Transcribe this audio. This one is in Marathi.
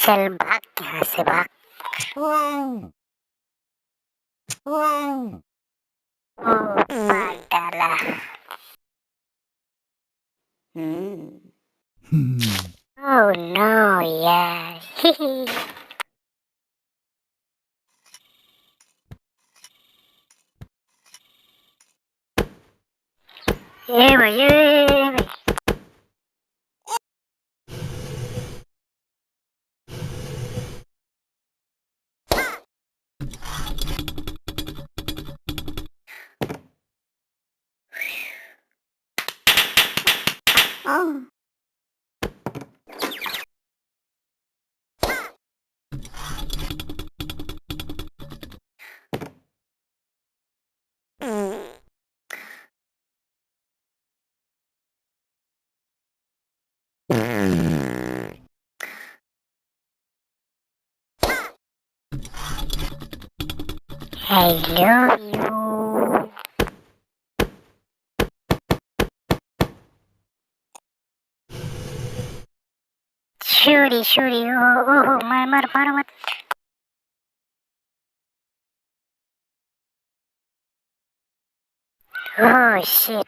चल भाग यहाँ से भाग। ओ भाग डाला। ओह नो यार। ए भाई ए भाई। I love you. Shuri, oh, मार मत। Oh shit.